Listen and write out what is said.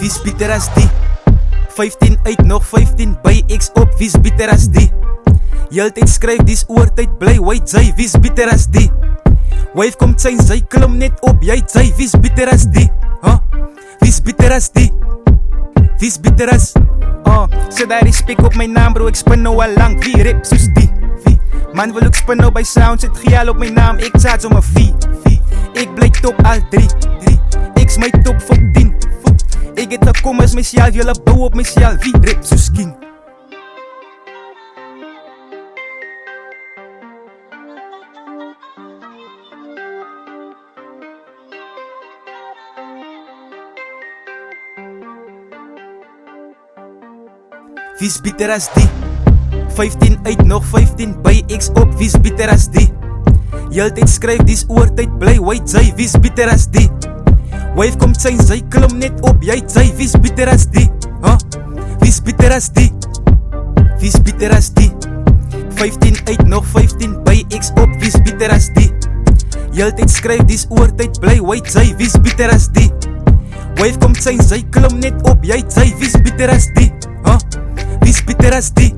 wie's beter as die? 15 uit nog 15 by X op, wie's beter as die? Heeltyd skryf dies oortyd bly, white sy, wie's beter as die? Wave kom zijn, sy klim net op, jy sy, wie's beter as die? Wie's beter as die? Wie's beter as? Sit daar die spek op my naam bro, ek spin nou al lang, wie rap soos die? Wie? Man wil ook spin nou by sound, sit gejaal op my naam, ek charge om 'n fee. Ek bly top al 3, ek's my top fok 10. Ek het gekom as myself, julle bou op myself, wie rap soos king? Wie's beter as die? 15 uit nog 15 by X op, wie's beter as die? Heeltyd skryf dies oortyd bly, white sy, wie's beter as die? Wave kom zijn, sy klim net op, jy sy, wie's beter as die? Wie's beter as die? Wie's beter as die? 15 uit nog 15 by X op, wie's beter as die? Heeltyd skryf dies oortyd bly, white sy, wie's beter as die? Wave kom zijn, sy klim net op, jy sy, wie's beter as die? Wie's beter as die?